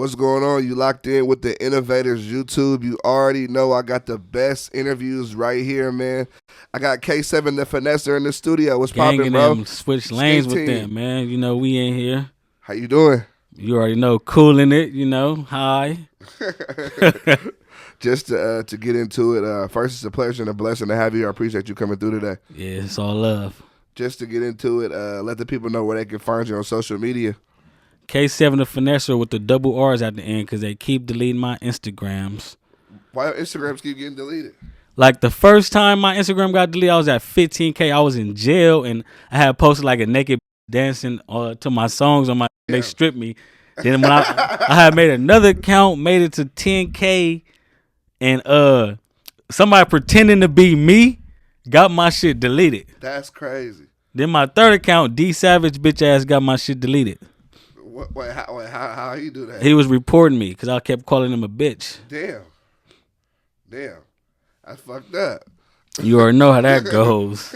What's going on? You locked in with the Innovators YouTube. You already know I got the best interviews right here, man. I got K7 The Finesser in the studio. What's poppin', bro? Them switch lanes Stinc with team. them, man. You know, we in here. How you doing? You already know, cooling it, you know, high. Just to get into it, first, it's a pleasure and a blessing to have you. I appreciate you coming through today. Yeah, it's all love. Just to get into it, let the people know where they can find you on social media. K7 The Finesser with the double R's at the end because they keep deleting my Instagrams. Why your Instagrams keep getting deleted? Like the first time my Instagram got deleted, I was at 15K. I was in jail and I had posted like a naked dancing to my songs on my. Yeah. They stripped me. Then when I had made another account, made it to 10K, and somebody pretending to be me got my shit deleted. That's crazy. Then my third account, D Savage bitch ass, got my shit deleted. How he do that? He was reporting me because I kept calling him a bitch. Damn, that's fucked up. You already know how that goes.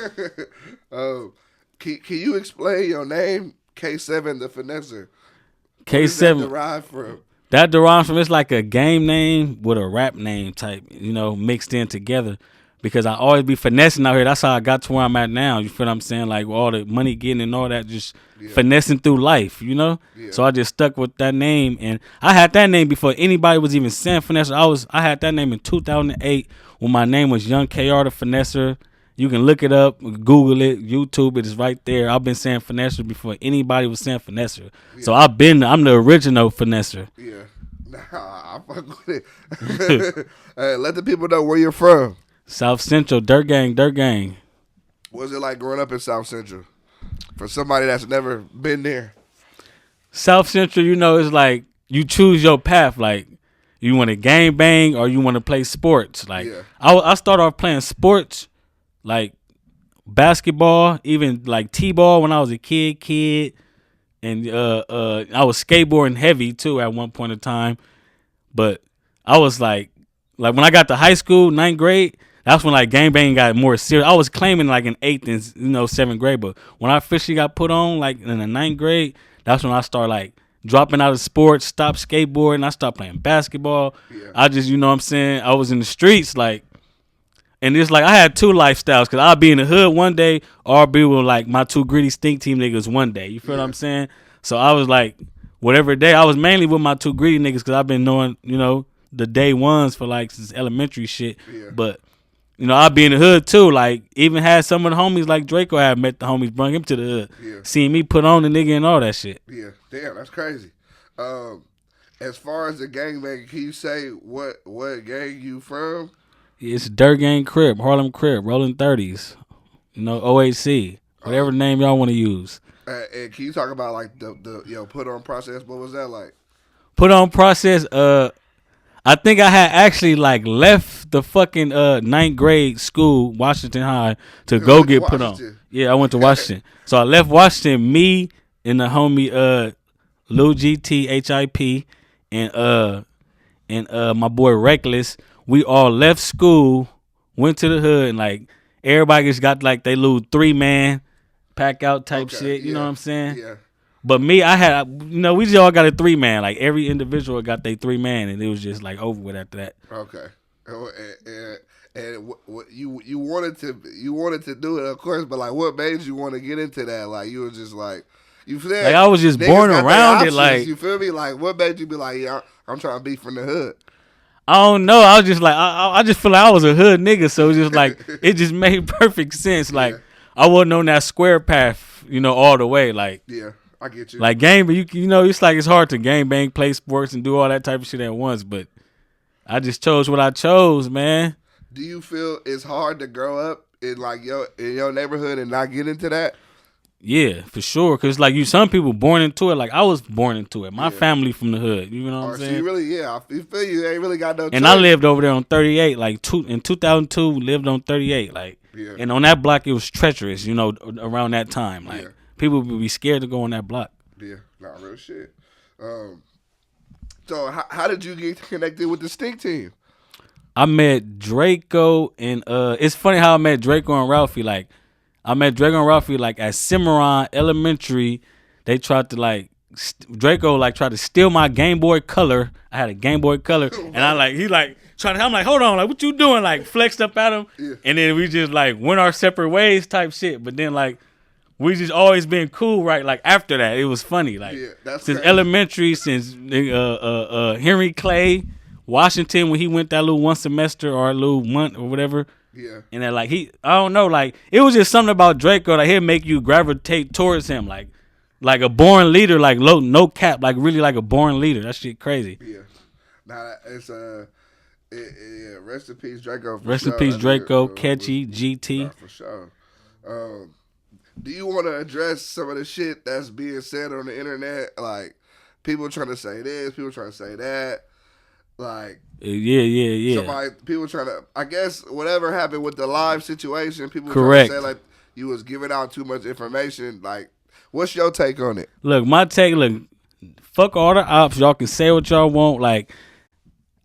Can you explain your name, K7 The Finesser? K7 that derived from? That derives from, it's like a game name with a rap name type, you know, mixed in together. Because I always be finessing out here. That's how I got to where I'm at now. You feel what I'm saying? Like all the money getting and all that, just finessing through life, you know? Yeah. So I just stuck with that name. And I had that name before anybody was even saying Finesser. I had that name in 2008 when my name was Young KR The Finesser. You can look it up, Google it, YouTube it is right there. I've been saying Finesser before anybody was saying Finesser. Yeah. So I'm the original Finesser. Yeah. Nah, I fuck with it. Hey, let the people know where you're from. South Central, Dirt Gang. What's it like growing up in South Central? For somebody that's never been there. South Central, you know, it's like you choose your path. Like, you want to gang bang or you want to play sports. Like, I started off playing sports, like basketball, even like T-ball when I was a kid. And I was skateboarding heavy, too, at one point in time. But I was like when I got to high school, 9th grade, that's when like gangbang got more serious. I was claiming like in 8th and 7th grade, but when I officially got put on like in the 9th grade, that's when I started like dropping out of sports, stopped skateboarding, I stopped playing basketball. Yeah. I just, you know what I'm saying, I was in the streets like, and it's like I had two lifestyles because I'd be in the hood one day or I'd be with like my two gritty Stinc team niggas one day. You feel what I'm saying? So I was like, whatever day, I was mainly with my two gritty niggas because I've been knowing, you know, the day ones for like since elementary shit. Yeah. But you know, I'd be in the hood too. Like, even had some of the homies like Drakeo had met the homies, brought him to the hood. Yeah. Seeing me put on the nigga and all that shit. Yeah, damn, that's crazy. As far as the gangbang, can you say what gang you from? It's Dirt Gang Crip, Harlem Crip, Rolling 30s. You know, OAC, whatever name y'all want to use. And can you talk about like the put on process? What was that like? Put on process, I think I had actually like left the fucking 9th grade school, Washington High, to go get put on. Yeah, I went to Washington. So I left Washington, me and the homie Lil GT HIP and my boy Reckless. We all left school, went to the hood, and like everybody just got like they little 3-man pack out type shit. You know what I'm saying? Yeah. But me, I had, you know, we just all got a 3-man. Like every individual got their 3-man, and it was just like over with after that. Okay, and what you wanted to do it, of course, but like, what made you want to get into that? Like, you were just like, you feel like I was just born around it. Like, you feel me? Like, what made you be like, yeah, I'm trying to be from the hood? I don't know. I was just like, I just feel like I was a hood nigga, so it just like it just made perfect sense. Like, I wasn't on that square path, you know, all the way. Like, yeah. I get you. Like game, but you know, it's like it's hard to gang bang, play sports, and do all that type of shit at once. But I just chose what I chose, man. Do you feel it's hard to grow up in like in your neighborhood and not get into that? Yeah, for sure. Cause like some people born into it. Like I was born into it. My family from the hood. You know what I'm saying? So you really, I feel you ain't really got no. And I lived over there on 38. Like in 2002, lived on 38. Like, and on that block it was treacherous. You know, around that time, like. People would be scared to go on that block. Yeah, not real shit. So how did you get connected with the Stinc team? I met Drakeo and it's funny how I met Drakeo and Ralphie. Like I met Drakeo and Ralphie like at Cimarron Elementary. They tried to like Drakeo like tried to steal my Game Boy Color. I had a Game Boy Color, and I'm like, hold on, like what you doing? Like flexed up at him, and then we just like went our separate ways type shit. But then like we just always been cool, right? Like after that, it was funny. Like that's since crazy. elementary, since Henry Clay, Washington when he went that little 1 semester or a little month or whatever. Yeah. And then like I don't know, like it was just something about Drakeo that he'd make you gravitate towards him, like a born leader, like no cap, like really like a born leader. That shit crazy. Yeah. Nah, it's rest in peace, Drakeo. Rest in peace, Drakeo, Catchy, GT. For sure. Do you want to address some of the shit that's being said on the internet? Like people trying to say this, people trying to say that. Like yeah. People trying to, I guess whatever happened with the live situation, people correct. trying to say like you was giving out too much information. Like, what's your take on it? Look, my take. Fuck all the ops. Y'all can say what y'all want. Like,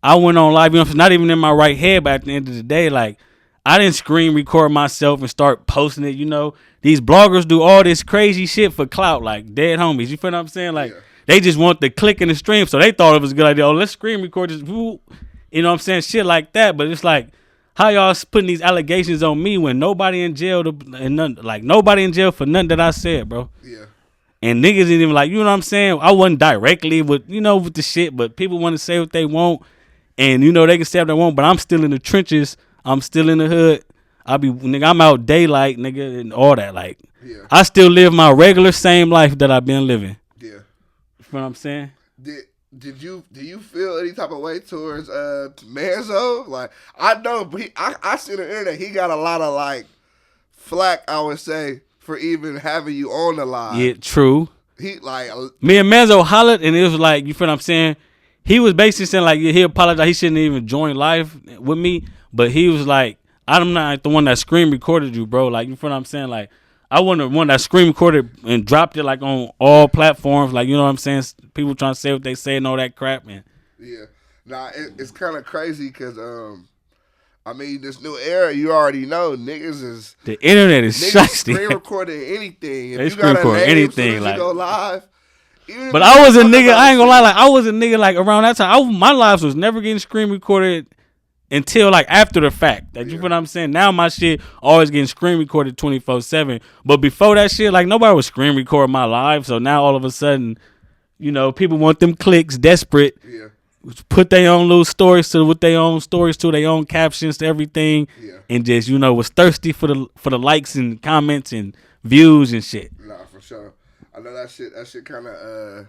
I went on live. You know, not even in my right head. But at the end of the day, like, I didn't screen record myself and start posting it. You know, these bloggers do all this crazy shit for clout, like dead homies. You feel what I'm saying? Like. Yeah. They just want the click in the stream, so they thought it was a good idea. Oh, let's screen record this. You know what I'm saying? Shit like that. But it's like, how y'all putting these allegations on me when nobody in jail nobody in jail for nothing that I said, bro. Yeah. And niggas didn't even like, you know what I'm saying? I wasn't directly with the shit, but people want to say what they want. And, they can say what they want, but I'm still in the trenches. I'm still in the hood. I'm out daylight, nigga, and all that. Like, I still live my regular same life that I've been living. Yeah. You know what I'm saying? Do you feel any type of way towards Manzo? Like I know, but I see on the internet he got a lot of like flack. I would say for even having you on the live. Yeah, true. He like me and Manzo hollered, and it was like, you feel what I'm saying? He was basically saying like he apologized. He shouldn't even join live with me, but he was like, I'm not the one that screen recorded you, bro. Like, you feel what I'm saying? Like. I wasn't the one that screen recorded and dropped it like on all platforms. Like, you know what I'm saying? People trying to say what they say and all that crap, man. Yeah. Nah, it's kind of crazy because, this new era, you already know, niggas is... The internet is shiesty. Screen recording anything. If they you screen got a record name, anything. like, you go live. But I was a nigga, I ain't gonna lie, like, I was a nigga, like, around that time. My lives was never getting screen recorded until like after the fact. Like, you feel what I'm saying? Now my shit always getting screen recorded 24/7. But before that shit, like nobody was screen recording my live. So now all of a sudden, people want them clicks, desperate. Yeah. Put their own little stories with their own stories to their own captions to everything. Yeah. And just, was thirsty for the likes and comments and views and shit. Nah, for sure. I know that shit kinda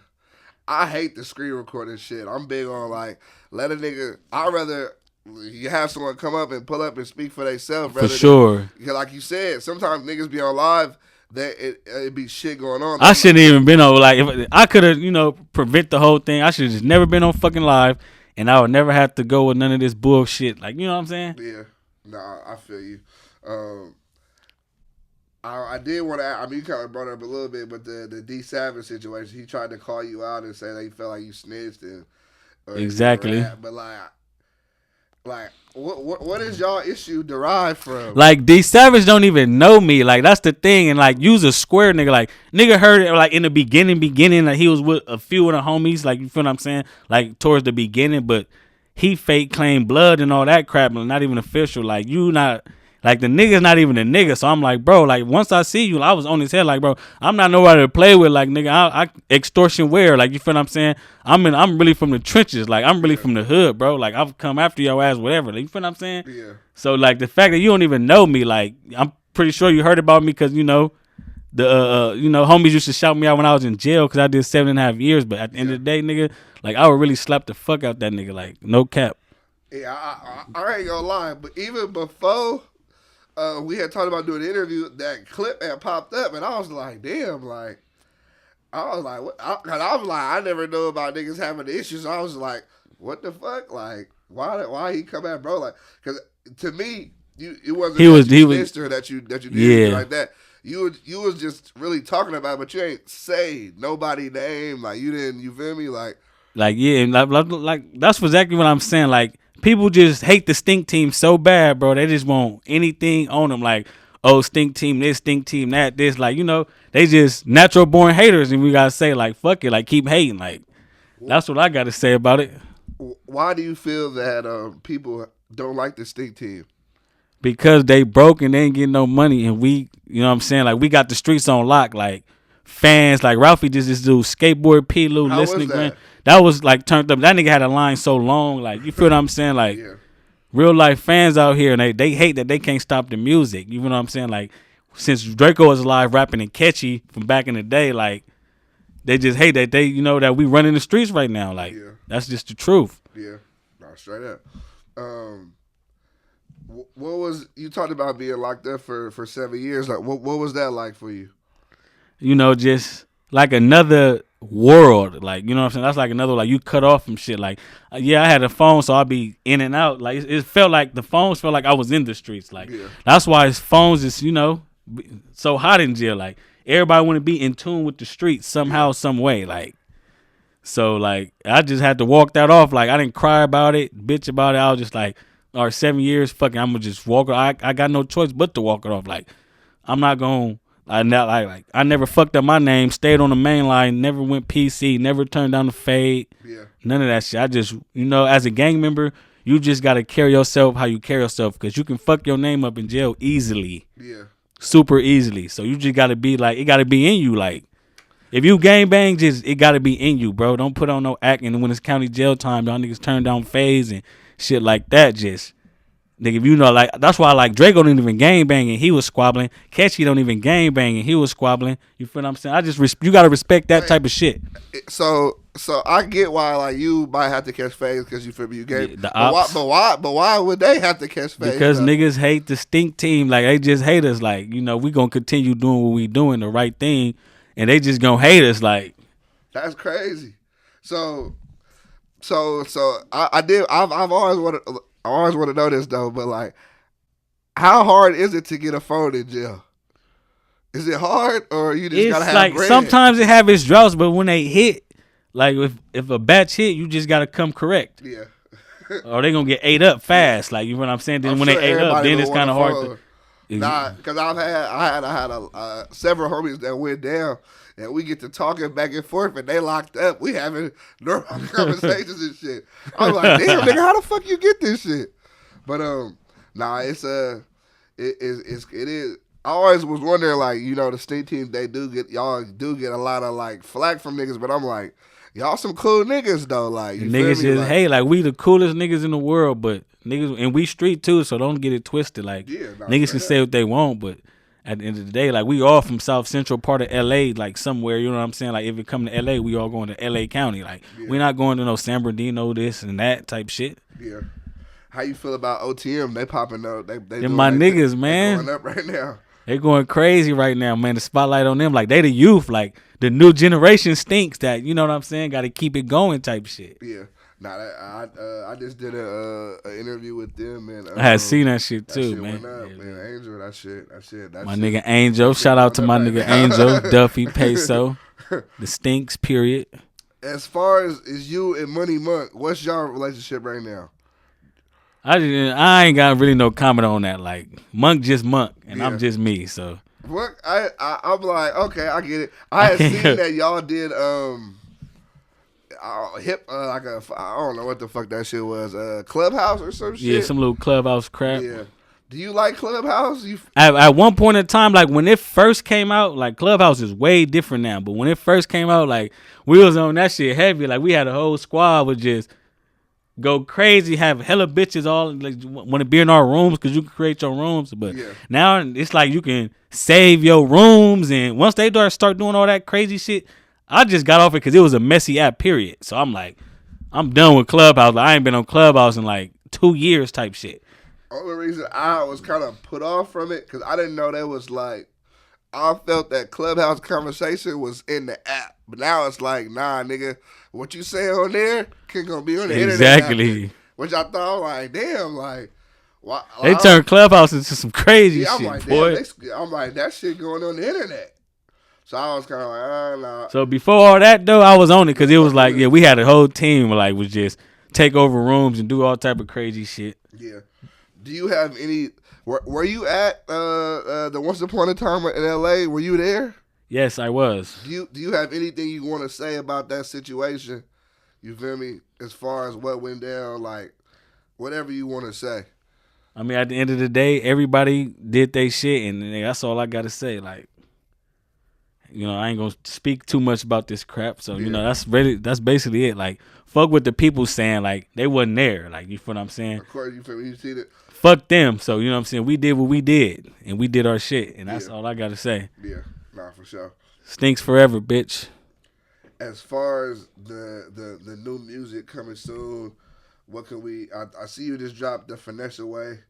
I hate the screen recording shit. I'm big on like let a nigga I'd rather you have someone come up and pull up and speak for themselves. For sure. Because like you said, sometimes niggas be on live, that it be shit going on. I shouldn't even been on, like, if I could have, prevent the whole thing. I should have just never been on fucking live, and I would never have to go with none of this bullshit. Like, you know what I'm saying? Yeah. Nah, I feel you. I did want to, you kind of brought it up a little bit, but the D Savage situation, he tried to call you out and say that he felt like you snitched. Exactly. But like, what is y'all issue derived from? Like, D Savage don't even know me. Like, that's the thing. And like, use a square nigga. Like, nigga heard it like in the beginning, like he was with a few of the homies. Like, you feel what I'm saying? Like towards the beginning, but he fake claimed blood and all that crap, but not even official. Like, you not. Like, the nigga's not even a nigga. So I'm like, bro, like, once I see you, I was on his head, like, bro, I'm not nobody to play with. Like, nigga, I extortion where? Like, you feel what I'm saying? I'm really from the trenches. Like, I'm really from the hood, bro. Like, I've come after your ass, whatever. Like, you feel what I'm saying? Yeah. So, like, the fact that you don't even know me, like, I'm pretty sure you heard about me because, the homies used to shout me out when I was in jail because I did 7.5 years. But at the end of the day, nigga, like, I would really slap the fuck out that nigga. Like, no cap. Yeah, I ain't gonna lie. But even before... we had talked about doing an interview, that clip had popped up, and I was like, damn, like, what? I never knew about niggas having the issues. I was like, what the fuck? Like, why he come at bro? Like, because to me, it wasn't that you did like that. You was just really talking about it, but you ain't say nobody name. Like, you didn't, you feel me? Like yeah, like that's exactly what I'm saying. Like, people just hate the Stinc team so bad, bro. They just want anything on them. Like, oh, Stinc team this, Stinc team that, this. Like, you know, they just natural born haters, and we gotta say like, fuck it, like keep hating. Like, that's what I gotta say about it. Why do you feel that people don't like the Stinc team? Because they broke and they ain't getting no money, and we, you know what I'm saying, like we got the streets on lock. Like fans, like Ralphie just this dude skateboard P Lou listening. That was like turned up. That nigga had a line so long, like you feel what I'm saying, like. Yeah. Real life fans out here, and they hate that they can't stop the music. You know what I'm saying? Like, since Drakeo was alive rapping and catchy from back in the day, like, they just hate that they, you know, that we running the streets right now. Like, that's just the truth. Yeah, no, straight up. What was, you talked about being locked up for 7 years. Like, what was that like for you? You know, just like another world, like, you know what I'm saying, that's like another, like, you cut off from shit. Like, yeah, I had a phone, so I'd be in and out. Like, it felt like the phones felt like I was in the streets. Like, that's why his phones is, you know, so hot in jail. Like, everybody want to be in tune with the streets somehow, some way. Like, so like I just had to walk that off. Like, I didn't cry about it, bitch about it. I was just like, all right, 7 years, fucking, I'm gonna just walk it. I got no choice but to walk it off. Like, I'm not gonna. I never fucked up my name, stayed on the main line, never went PC, never turned down the fade. Yeah. None of that shit. I just, you know, as a gang member, you just got to carry yourself how you carry yourself, because you can fuck your name up in jail easily. Yeah. Super easily. So you just got to be like, it got to be in you. Like, if you gang bang, just, it got to be in you, bro. Don't put on no acting. And when it's county jail time, y'all niggas turn down fades and shit like that. Just, nigga, if you know, like, that's why, like, Drakeo didn't even gang bang and he was squabbling. Catchy don't even gang bang and he was squabbling. You feel what I'm saying? I just, you got to respect that type of shit. So I get why, like, you might have to catch fades because you feel me, you gave. The ops. But why would they have to catch fades? Because niggas hate the Stinc team. Like, they just hate us. Like, you know, we going to continue doing what we doing, the right thing, and they just going to hate us. Like, that's crazy. So I've always wanted. I always want to know this though, but like, how hard is it to get a phone in jail? Is it hard, or you just gotta have like bread? Sometimes it have its droughts, but when they hit, like if a batch hit, you just gotta come correct. Yeah. Or they gonna get ate up fast. Like, you know what I'm saying? Then when they ate up, then it's kind of hard to. Nah, because I had several homies that went down. And we get to talking back and forth, and they locked up. We having normal conversations and shit. I'm like, damn, nigga, how the fuck you get this shit? But nah, it is. I always was wondering, like, you know, the state teams, y'all do get a lot of like flack from niggas, but I'm like, y'all some cool niggas though. Like, you niggas just, like, hey, like, we the coolest niggas in the world, but niggas, and we street too, so don't get it twisted. Like, niggas can say what they want, but at the end of the day, like, we all from South Central part of LA, like somewhere, you know what I'm saying? Like, if it come to LA, we all going to LA County. Like, we're not going to no San Bernardino, this and that type shit. Yeah. How you feel about OTM? They popping up. They're my niggas, man. They going up right now. They going crazy right now, man. The spotlight on them, like, they the youth, like the new generation stinks. That, you know what I'm saying? Got to keep it going type shit. Yeah. Nah, I just did an interview with them, and I had seen that shit too, shit man. Went up, man. Angel, that shit. My nigga Angel, shout out to my nigga Angel, Duffy, Peso, the Stinks, period. As far as you and Money Monk, what's y'all relationship right now? I ain't got really no comment on that. Like, Monk just Monk, and I'm just me. So what? I'm like, okay, I get it. I had seen that y'all did like I don't know what the fuck that shit was, Clubhouse or some shit. Yeah, some little Clubhouse crap. Yeah. Do you like Clubhouse? At one point in time, like, when it first came out, like, Clubhouse is way different now. But when it first came out, like, we was on that shit heavy. Like, we had a whole squad would just go crazy, have hella bitches all, like, want to be in our rooms because you can create your rooms. But now it's like you can save your rooms, and once they start doing all that crazy shit, I just got off it because it was a messy app, period. So I'm like, I'm done with Clubhouse. Like, I ain't been on Clubhouse in like 2 years type shit. Only reason I was kind of put off from it because I didn't know that was like, I felt that Clubhouse conversation was in the app. But now it's like, nah, nigga, what you say on there can gonna be on the internet. Exactly. Which I thought, like, damn, like, why, they turned Clubhouse into some crazy shit, like, boy. I'm like, that shit going on the internet. So I was kind of like, nah. So before all that, though, I was on it because it was like, we had a whole team like was just take over rooms and do all type of crazy shit. Yeah. Do you have any? Were you at the Once Upon a Time in L.A.? Were you there? Yes, I was. Do you have anything you want to say about that situation? You feel me? As far as what went down, like whatever you want to say. I mean, at the end of the day, everybody did their shit, and that's all I got to say. Like, I ain't gonna speak too much about this crap. So that's basically it. Like, fuck what the people saying. Like, they wasn't there. Like, you feel what I'm saying? Of course, you feel me? You see that. Fuck them. So you know what I'm saying? We did what we did, and we did our shit, and that's all I got to say. Yeah, nah, for sure. Stinks forever, bitch. As far as the new music coming soon, what can we? I see you just dropped the Finesser Way.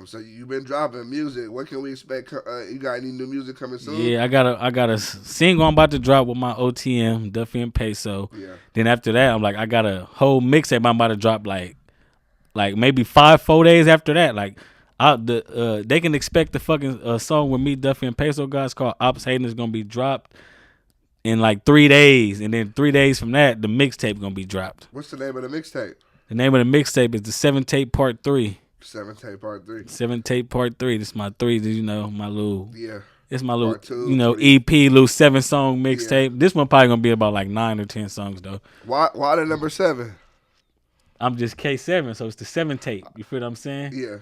So you've been dropping music. What can we expect? You got any new music coming soon? Yeah, I got a single I'm about to drop with my OTM, Duffy and Peso. Yeah. Then after that, I'm like, I got a whole mixtape I'm about to drop like maybe 4 days after that. Like, they can expect the fucking song with me, Duffy and Peso guys called Ops Hating is gonna be dropped in like 3 days, and then 3 days from that, the mixtape gonna be dropped. What's the name of the mixtape? The name of the mixtape is the 7 Tape Part 3. 7 Tape Part 3. 7 Tape Part 3. This is my 3. My little. Yeah. It's my little, two, EP, little 7-song mixtape. Yeah. This one probably gonna be about like 9 or 10 songs though. Why the number 7? I'm just K7, so it's the 7 Tape. You feel what I'm saying? Yeah.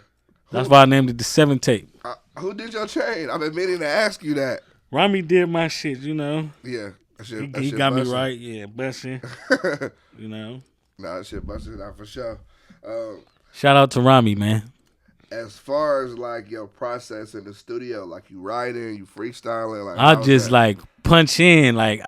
That's why I named it the 7 Tape. Who did your chain? I've been meaning to ask you that. Rami did my shit, Yeah. He got bustin'. Me right. Yeah, busting. Nah, that shit busting out for sure. Shout out to Rami, man. As far as like your process in the studio, like you writing, you freestyling, like I just like punch in. Like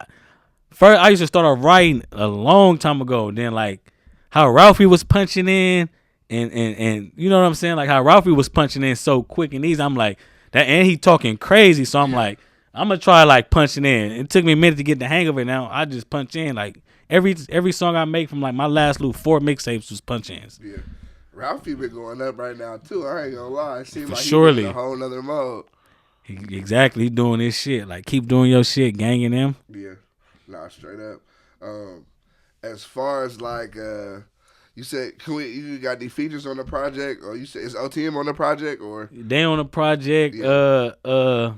first, I used to start off writing a long time ago. Then like how Ralphie was punching in, and you know what I'm saying? Like how Ralphie was punching in so quick and easy. I'm like that, and he talking crazy. So I'm like, I'm gonna try like punching in. It took me a minute to get the hang of it. Now I just punch in. Like every song I make from like my last little 4 mixtapes was punch ins. Yeah. Ralphie been going up right now too. I ain't gonna lie. It seems like he's in a whole nother mode. Exactly, he doing his shit. Like keep doing your shit, ganging them. Yeah, nah, straight up. As far as like you said, you got any features on the project, or you said is OTM on the project, or they on the project? Yeah.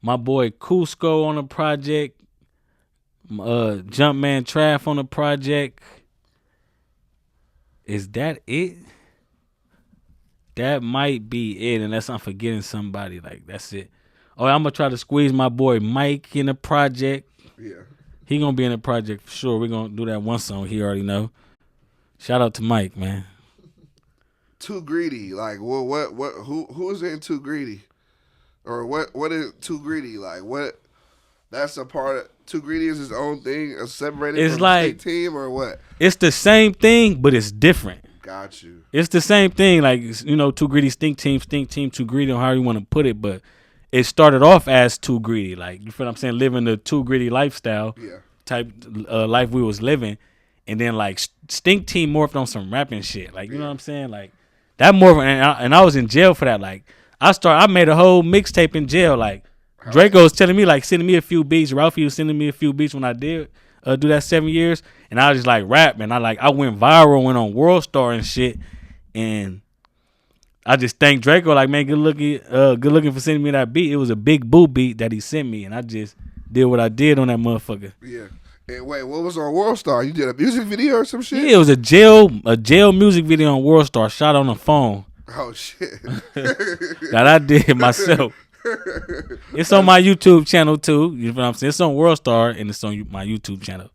My boy Cusco on the project. Jumpman Traff on the project. Is that it? That might be it, unless I'm forgetting somebody. Like, that's it. Oh, I'm going to try to squeeze my boy Mike in the project. Yeah. He going to be in the project for sure. We're going to do that one song he already know. Shout out to Mike, man. Too Greedy. Like, well, who's in Too Greedy? Or what is Too Greedy? Like, what? That's a part of Too Greedy is his own thing, separated it's from like, the state team, or what? It's the same thing, but it's different. Got you. It's the same thing, like, Too Greedy, Stinc team, Too Greedy, or however you want to put it, but it started off as Too Greedy, like, you feel what I'm saying, living the Too Greedy lifestyle, type life we was living, and then like Stinc team morphed on some rapping shit, like, you know what I'm saying, like that morphed, and I was in jail for that, like I made a whole mixtape in jail, like Drakeo was telling me, like, sending me a few beats, Ralphie was sending me a few beats when I did do that 7 years, and I was just like rap, man. I went viral, went on World Star and shit, and I just thank Drakeo, like, man, good looking for sending me that beat. It was a Big Boo beat that he sent me, and I just did what I did on that motherfucker. Yeah. And wait, what was on World Star? You did a music video or some shit? Yeah, it was a jail music video on World Star, shot on the phone. Oh shit. That I did myself. It's on my YouTube channel too. You know what I'm saying? It's on World Star and it's on my YouTube channel.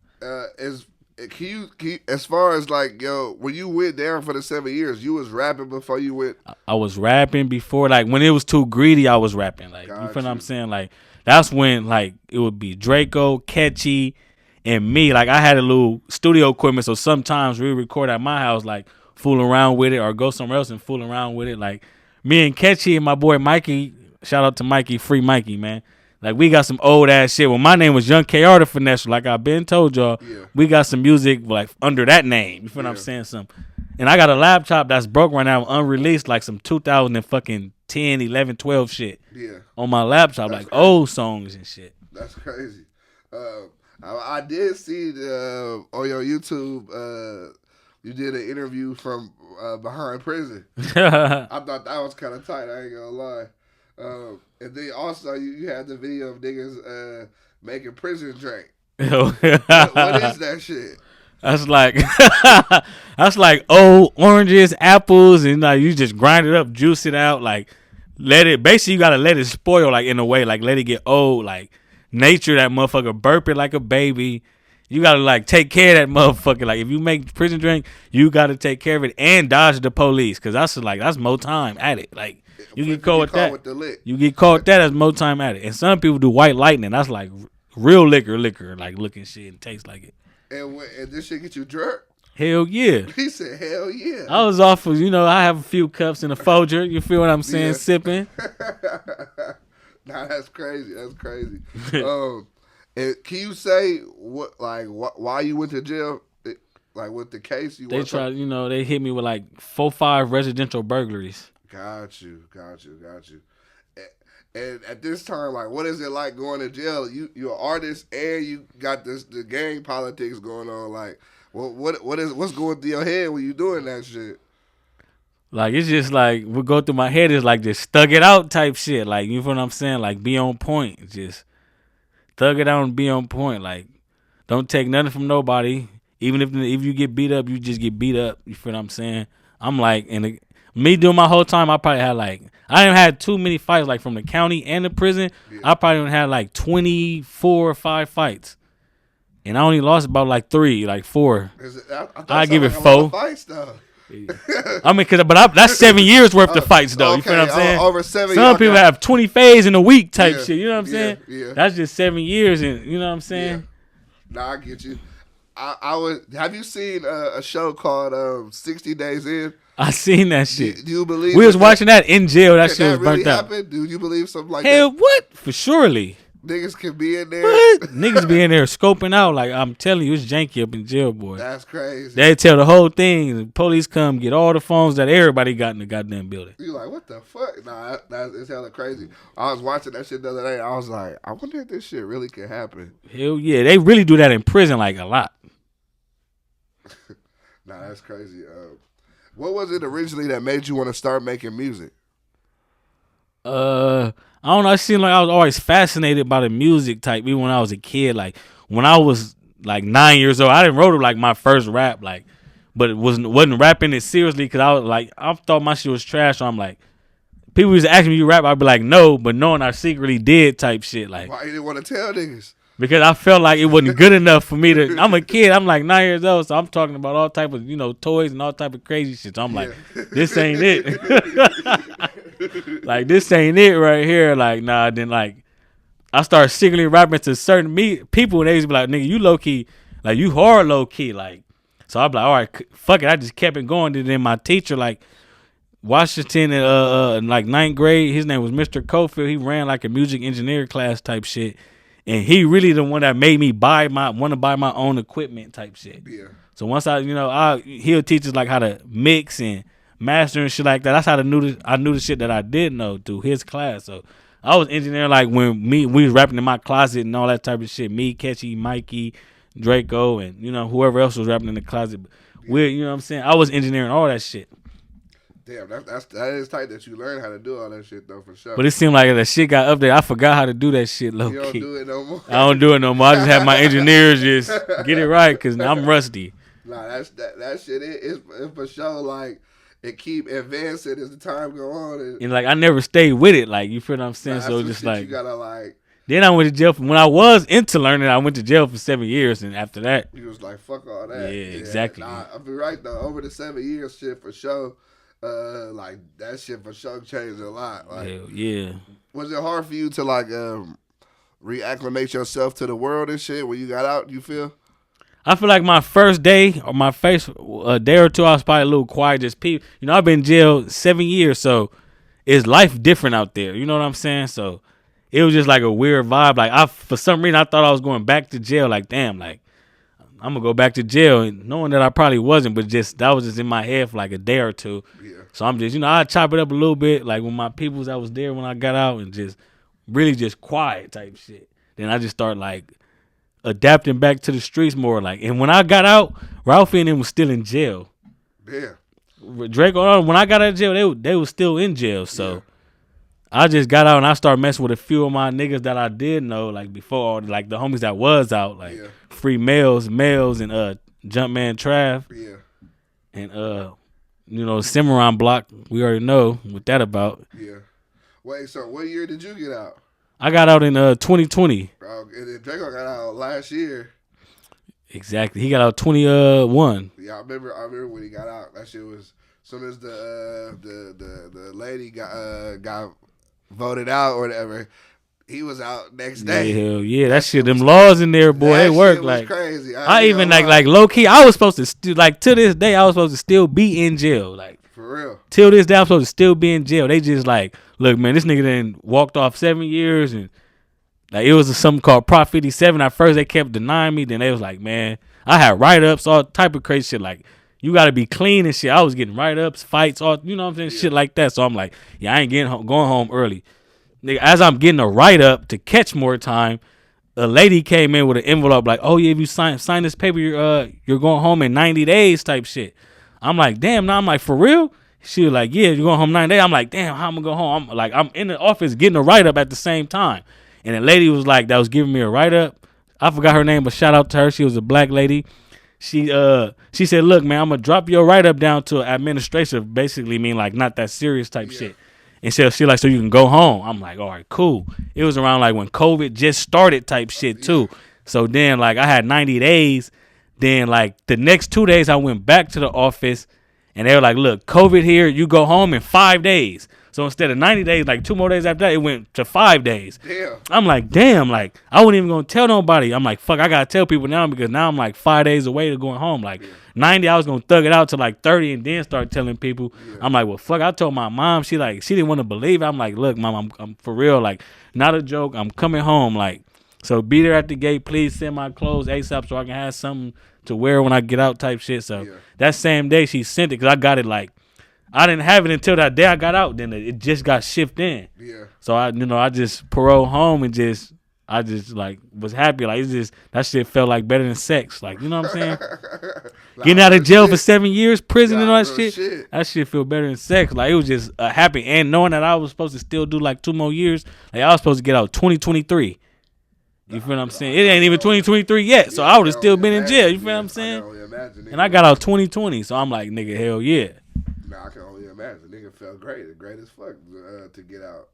Can you, as far as like, when you went down for the 7 years, you was rapping before you went? I was rapping before, like when it was Too Greedy, I was rapping. Like, you feel what I'm saying? Like that's when like it would be Drakeo, Catchy, and me. Like I had a little studio equipment, so sometimes we record at my house, like fool around with it, or go somewhere else and fool around with it. Like me and Catchy and my boy Mikey. Shout out to Mikey, free Mikey, man. Like, we got some old ass shit. Well, my name was Young KR The Finesser. Like I've been told y'all, we got some music like under that name. You feel what I'm saying? And I got a laptop that's broke right now, unreleased, like some 2010, 11, 12 shit. Yeah. On my laptop, that's like crazy. Old songs and shit. That's crazy. I did see on your YouTube, you did an interview from behind prison. I thought that was kind of tight. I ain't gonna lie. And then also you had the video of niggas making prison drink. What is that shit? That's like that's like old oranges, apples, and like you just grind it up, juice it out, like let it. Basically, you gotta let it spoil, like in a way, like let it get old, like nature that motherfucker, burp it like a baby. You gotta like take care of that motherfucker. Like if you make prison drink, you gotta take care of it and dodge the police, cause that's more time at it. Like you get caught with that. You get caught with that as more time at it. And some people do white lightning. That's like real liquor, like looking shit and tastes like it. And this shit get you drunk? Hell yeah. He said, hell yeah. I was off of, I have a few cups in a Folger. You feel what I'm saying? Yeah. Sipping. Nah, that's crazy. That's crazy. And can you say why you went to jail? Like with the case you they tried, they hit me with like 4-5 residential burglaries. Got you. And at this time, like, what is it like going to jail? You're an artist and you got the gang politics going on. Like, what's going through your head when you doing that shit? Like, it's just like what go through my head is like this thug it out type shit. Like, you know what I'm saying? Like, be on point. Just thug it out and be on point. Like, don't take nothing from nobody. Even if you get beat up, you just get beat up. You feel what I'm saying? I'm like, me doing my whole time, I probably had I didn't have too many fights, like from the county and the prison. Yeah. I probably had like 24 or 5 fights. And I only lost about like 3, like 4. I give it 4. Fights, though. Yeah. I mean, that's 7 years worth of fights, though. Okay. You feel what I'm saying? Over 7 years. Some people have 20 phase in a week type shit. You know what I'm saying? Yeah. That's just 7 years, and you know what I'm saying? Yeah. Nah, I get you. Have you seen a show called 60 Days In? I seen that shit. Do you believe we was watching that in jail? That shit was really burnt out. Do you believe something like Hell, that? what? For surely. Niggas can be in there. What? Niggas be in there scoping out. Like, I'm telling you, it's janky up in jail, boy. That's crazy. They tell the whole thing. The police come get all the phones that everybody got in the goddamn building. You like, what the fuck? Nah, it's hella crazy. I was watching that shit the other day. I was like, I wonder if this shit really could happen. Hell yeah. They really do that in prison, like, a lot. Nah, that's crazy. What was it originally that made you want to start making music? I don't know. It seemed like I was always fascinated by the music type, even when I was a kid. Like when I was like 9 years old, I didn't wrote like my first rap, like, but it wasn't rapping it seriously because I was like, I thought my shit was trash. So I'm like, people used to ask me, "You rap?" I'd be like, "No," but knowing I secretly did type shit. Like, why you didn't want to tell niggas? Because I felt like it wasn't good enough for me to. I'm a kid. I'm like 9 years old, so I'm talking about all type of toys and all type of crazy shit. So I'm like, this ain't it. Like this ain't it right here. Like nah. Then like I started secretly rapping to certain people, and they used to be like, "Nigga, you low key, like you hard low key." Like so I'm like, all right, fuck it. I just kept it going. And then my teacher, like Washington, in like 9th grade, his name was Mr. Cofield. He ran like a music engineer class type shit. And he really the one that made me want to buy my own equipment type shit. Yeah. So once he'll teach us like how to mix and master and shit like that. That's how I knew the shit that I did know through his class. So I was engineering like when we was rapping in my closet and all that type of shit. Me, Catchy, Mikey, Drakeo, and whoever else was rapping in the closet. You know what I'm saying? I was engineering all that shit. Damn, that is tight that you learned how to do all that shit though, for sure. But it seemed like that shit got up there. I forgot how to do that shit low key. You don't do it no more. I don't do it no more. I just have my engineers just get it right because I'm rusty. Nah, that shit is for sure. Like it keep advancing as the time go on. And like I never stayed with it. Like you feel what I'm saying? So just like you gotta like. Then I went to jail when I was into learning. I went to jail for 7 years, and after that, you was like, fuck all that. Yeah, exactly. Nah, I'll be right though. Over the 7 years, shit for sure. Like that shit for sure changed a lot. Like, hell yeah. Was it hard for you to like reacclimate yourself to the world and shit when you got out? You feel? I feel like my first day or my first day or two, I was probably a little quiet. Just people, I've been in jail 7 years, so it's life different out there. You know what I'm saying? So it was just like a weird vibe. Like for some reason, I thought I was going back to jail. Like damn, like. I'm gonna go back to jail, and knowing that I probably wasn't, but that was just in my head for like a day or two. Yeah. So I'm just, I chop it up a little bit, like when my peoples that was there when I got out, and just really just quiet type shit. Then I just start like adapting back to the streets more, like. And when I got out, Ralphie and him was still in jail. Drakeo, when I got out of jail, they was still in jail. So I just got out and I started messing with a few of my niggas that I did know, like before, like the homies that was out, like Free Males, and Jumpman Trav. Yeah. And Cimarron Block, we already know what that about. Yeah. Wait, so what year did you get out? I got out in 2020. And then Drakeo got out last year. Exactly. He got out 21. Yeah, I remember when he got out. That shit was as soon as the lady got voted out or whatever, he was out next day. Hell yeah, that shit. Them laws in there, boy, they work like crazy. I even like low key. I was supposed to to this day. I was supposed to still be in jail. Like for real. Till this day, I'm supposed to still be in jail. They just like, look, man, this nigga then walked off 7 years and. Like, it was something called Prop 57. At first, they kept denying me. Then they was like, man, I had write-ups, all type of crazy shit. Like, you got to be clean and shit. I was getting write-ups, fights, all, you know what I'm saying? Yeah. Shit like that. So I'm like, I ain't going home early. Nigga, as I'm getting a write-up to catch more time, a lady came in with an envelope like, oh, yeah, if you sign this paper, you're going home in 90 days type shit. I'm like, damn. Now I'm like, for real? She was like, yeah, you're going home 90 days. I'm like, damn, how am I going to go home? I'm in the office getting a write-up at the same time. And the lady was like, that was giving me a write-up. I forgot her name, but shout out to her. She was a black lady. She said, look, man, I'm going to drop your write-up down to administrative, basically mean like not that serious type shit. And she like, so you can go home. I'm like, all right, cool. It was around like when COVID just started type shit too. So then like I had 90 days. Then like the next 2 days I went back to the office and they were like, look, COVID here, you go home in 5 days. So instead of 90 days, like 2 more days after that, it went to 5 days. Damn. I'm like, damn, like, I wasn't even going to tell nobody. I'm like, fuck, I got to tell people now because now I'm like 5 days away to going home. Like, 90, I was going to thug it out to like 30 and then start telling people. Yeah. I'm like, well, fuck, I told my mom. She didn't want to believe it. I'm like, look, mom, I'm for real. Like, not a joke. I'm coming home. Like, so be there at the gate. Please send my clothes ASAP so I can have something to wear when I get out type shit. So that same day she sent it because I got it like, I didn't have it until that day I got out. Then it just got shipped in. Yeah. So I just paroled home and I just like was happy. Like it's just that shit felt like better than sex. Like you know what I'm saying? Getting out of jail for 7 years, prison and all that shit. That shit feel better than sex. Like it was just happy and knowing that I was supposed to still do like 2 more years. Like I was supposed to get out 2023. You feel what I'm saying? It ain't even 2023 yet, so I would have still been in jail. You feel what I'm saying? And I got out 2020, so I'm like, nigga, hell yeah. Nah, I can only imagine. Nigga felt great as fuck to get out.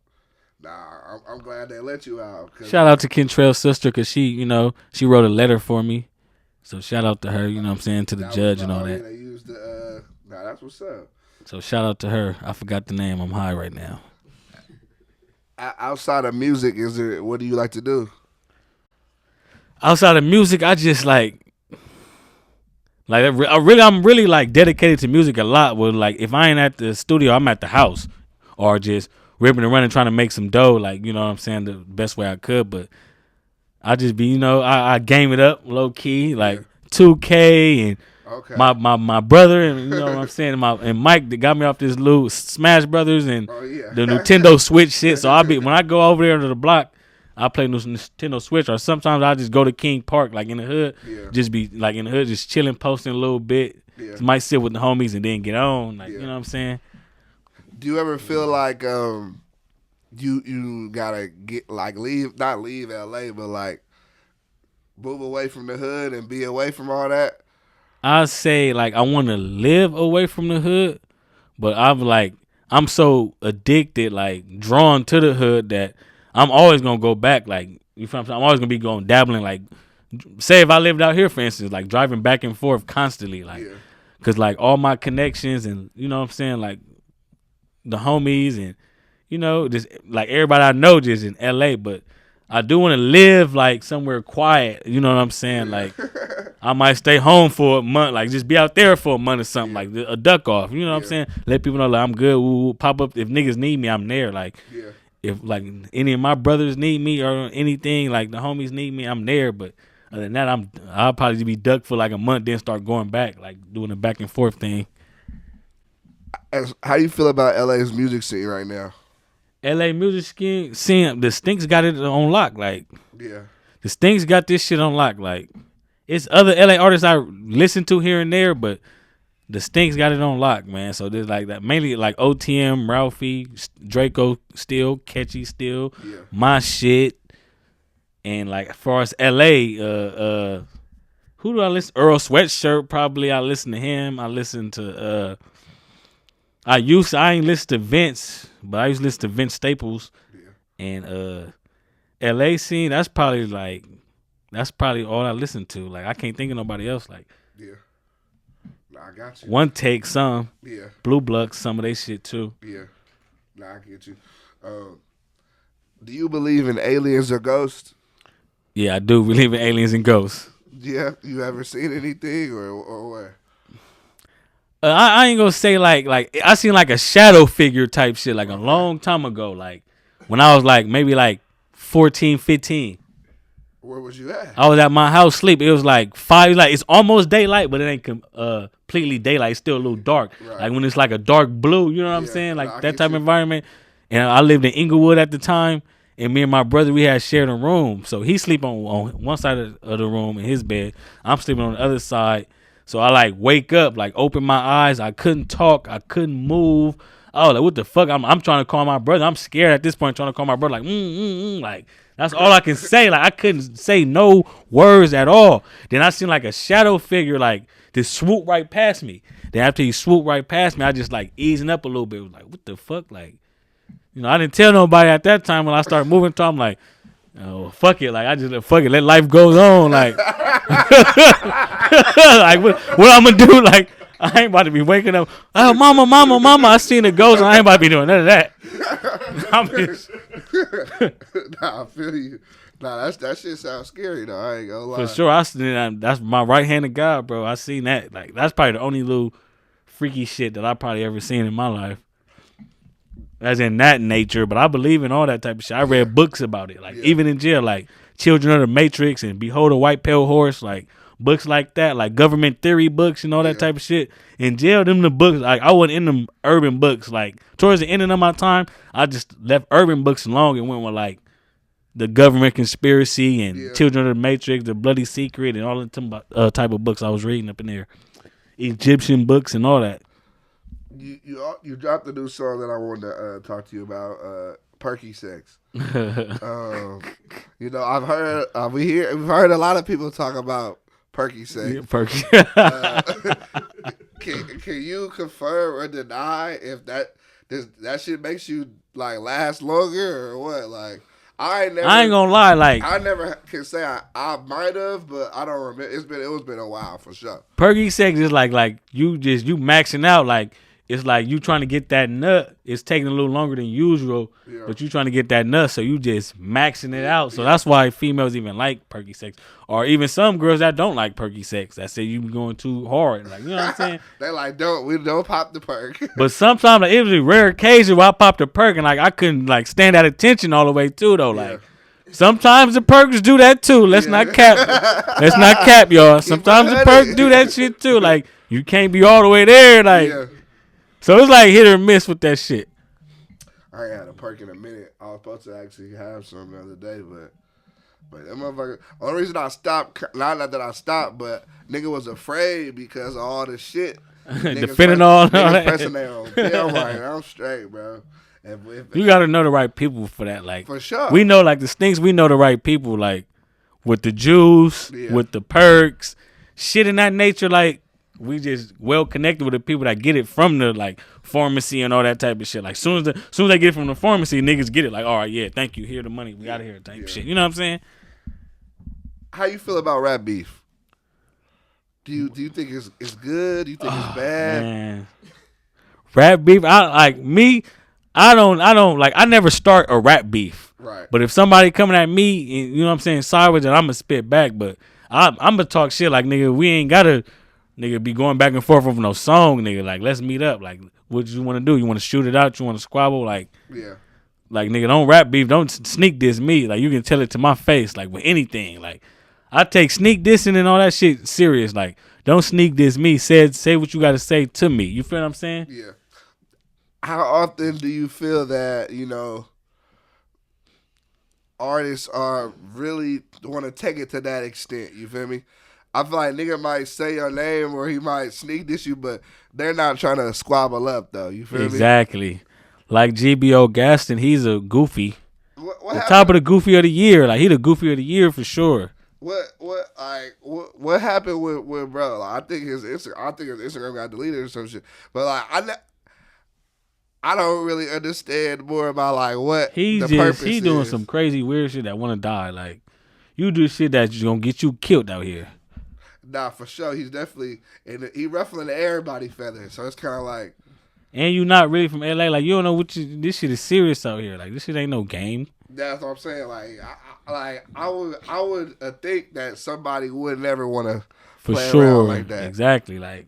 Nah, I'm glad they let you out. Shout out to Kentrell's sister because she wrote a letter for me. So shout out to her, you know what I'm saying, to the judge and all that. They used nah, that's what's up. So shout out to her. I forgot the name. I'm high right now. Outside of music, what do you like to do? Outside of music, I just I'm really like dedicated to music a lot. With like, if I ain't at the studio, I'm at the house, or just ripping and running, trying to make some dough. Like you know what I'm saying, the best way I could. But I just be, I game it up low key, like 2K and my brother and you know what I'm saying, and Mike that got me off this little Smash Brothers and the Nintendo Switch shit. So when I go over there to the block. I play Nintendo Switch, or sometimes I just go to King Park, like in the hood, just be like in the hood, just chilling, posting a little bit. Might sit with the homies and then get on, like you know what I'm saying. Do you ever feel like you gotta get like not leave LA, but like move away from the hood and be away from all that? I say like I want to live away from the hood, but I'm so addicted, like drawn to the hood that. I'm always gonna go back, like you feel what I'm saying? I'm always gonna be going dabbling, like say if I lived out here, for instance, like driving back and forth constantly, like cause like all my connections and you know what I'm saying, like the homies and just like everybody I know just in LA, but I do want to live like somewhere quiet, you know what I'm saying? Like I might stay home for a month, like just be out there for a month or something, like a duck off, you know what I'm saying? Let people know like I'm good. Ooh, pop up if niggas need me, I'm there, like. If like any of my brothers need me or anything, like the homies need me, I'm there. But other than that, I'll probably be ducked for like a month, then start going back, like doing a back and forth thing. How do you feel about LA's music scene right now? LA music scene, the Stinks got it on lock. Like the Stinks got this shit on lock. Like it's other LA artists I listen to here and there, but the Stinks got it on lock, man. So there's like that mainly like OTM, Ralphie, Drakeo still, Catchy still, my shit, and like as far as LA, who do I listen? Earl Sweatshirt probably. I listen to him. I listen to I ain't listen to Vince, but I used to listen to Vince Staples, and LA scene. That's probably all I listen to. Like I can't think of nobody else. Like I got you. One Take, some. Yeah. Blue Bloods, some of they shit too. Yeah. I get you. Do you believe in aliens or ghosts? Yeah, I do believe in aliens and ghosts. Yeah. You ever seen anything or what? I ain't gonna say like I seen like a shadow figure type shit like a long time ago. Like when I was like maybe like 14, 15. Where was you at? I was at my house sleep. It was like 5. Like it's almost daylight, but it ain't completely daylight. It's still a little dark. Right. Like when it's like a dark blue. You know what I'm saying? Like that type of environment. And I lived in Inglewood at the time. And me and my brother, we had shared a room. So he sleep on one side of the room in his bed. I'm sleeping on the other side. So I like wake up, like open my eyes. I couldn't talk. I couldn't move. Oh, like what the fuck? I'm trying to call my brother. I'm scared at this point trying to call my brother. Like, like that's all I can say. Like I couldn't say no words at all. Then I seen like a shadow figure like just swoop right past me. Then after he swooped right past me, I just like easing up a little bit. Was like, what the fuck? Like, I didn't tell nobody at that time when I started moving to. I'm like, oh fuck it. Like I just fuck it. Let life goes on. Like, like what I'm gonna do? Like I ain't about to be waking up. Oh, mama, I seen a ghost. I ain't about to be doing none of that. Nah, I feel you. Nah, that shit sounds scary though. I ain't gonna lie. For sure, that's my right hand of God, bro. I seen that. Like that's probably the only little freaky shit that I probably ever seen in my life. As in that nature, but I believe in all that type of shit. I read books about it, like even in jail, like Children of the Matrix and Behold a White Pale Horse, like books like that, like government theory books and all that type of shit. In jail, them the books, like I wasn't in them urban books. Like towards the end of my time, I just left urban books alone and went with like the government conspiracy and Children of the Matrix, the Bloody Secret, and all the type of books I was reading up in there. Egyptian books and all that. You dropped a new song that I wanted to talk to you about, Perky Sex. I've heard we've heard a lot of people talk about Perky Sex. Yeah, Perky. Can you confirm or deny if that shit makes you like last longer or what? Like I ain't gonna lie, like I never can say I might have, but I don't remember. It's been a while for sure. Perky Sex is like you maxing out like. It's like you trying to get that nut. It's taking a little longer than usual, but you trying to get that nut, so you just maxing it out. So that's why females even like Perky Sex, or even some girls that don't like Perky Sex that say you going too hard. Like you know what I'm saying? They like we don't pop the perk. But sometimes like, it was a rare occasion where I popped the perk and like I couldn't like stand at attention all the way too though. Like sometimes the perks do that too. Let's not cap. Let's not cap, y'all. Sometimes the perks do that shit too. Like you can't be all the way there. Like. So it's like hit or miss with that shit. I ain't had a perk in a minute. I was supposed to actually have some the other day, but that motherfucker. Only reason I stopped, not that I stopped, but nigga was afraid because of all the shit. The fentanyl. Niggas pressing their own pill. I'm like, I'm straight, bro. You gotta know the right people for that. Like for sure. We know like the Stinks. We know the right people. Like with the juice, with the perks, shit in that nature. Like. We just well connected with the people that get it from the like pharmacy and all that type of shit. Like soon as they get it from the pharmacy, niggas get it. Like, all right, yeah, thank you. Here the money. We out of here type shit. You know what I'm saying? How you feel about rap beef? Do you think it's good? Do you think it's bad? Man. Rap beef. I don't like. I never start a rap beef. Right. But if somebody coming at me, and, you know what I'm saying, sideways, then I'm gonna spit back. But I'm gonna talk shit like nigga. We ain't gotta. Nigga be going back and forth over no song, nigga. Like, let's meet up. Like, what you want to do? You want to shoot it out? You want to squabble? Like, like, nigga, don't rap beef. Don't sneak diss me. Like, you can tell it to my face. Like, with anything. Like, I take sneak dissing and all that shit serious. Like, don't sneak diss me. Say what you got to say to me. You feel what I'm saying? Yeah. How often do you feel that, artists are really want to take it to that extent? You feel me? I feel like nigga might say your name or he might sneak diss you, but they're not trying to squabble up though. You feel me? Exactly. Like GBO Gaston, he's a goofy. What the happened? Top of the goofy of the year. Like he the goofy of the year for sure. What happened with bro? Like, I think his Instagram got deleted or some shit. But like I don't really understand more about like what the purpose is. He doing some crazy weird shit that want to die. Like you do shit that's gonna get you killed out here. Nah, for sure. He's definitely he ruffling everybody feathers. So it's kind of like. And you not really from LA. Like you don't know this shit is serious out here. Like this shit ain't no game. That's what I'm saying. Like I would think that somebody would never want to play around like that. Exactly. Like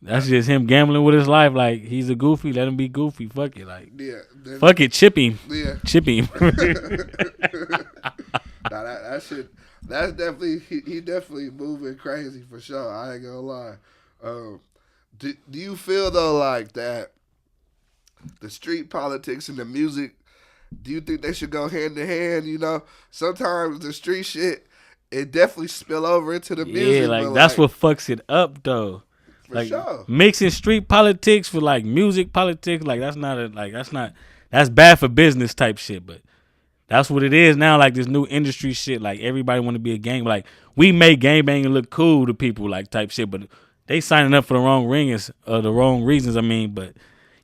that's just him gambling with his life. Like he's a goofy. Let him be goofy. Fuck it. Like fuck it. Chip him. Yeah. Chip him. Nah, that shit. That's definitely he definitely moving crazy for sure. I ain't gonna lie. Do you feel though like that the street politics and the music? Do you think they should go hand in hand? You know, sometimes the street shit it definitely spill over into the music. Yeah, like that's what fucks it up though. For like sure. Mixing street politics with like music politics, like that's bad for business type shit. But that's what it is now. Like this new industry shit. Like everybody want to be a gang. Like we make gangbanging look cool to people, like type shit. But they signing up for the wrong reasons. I mean, but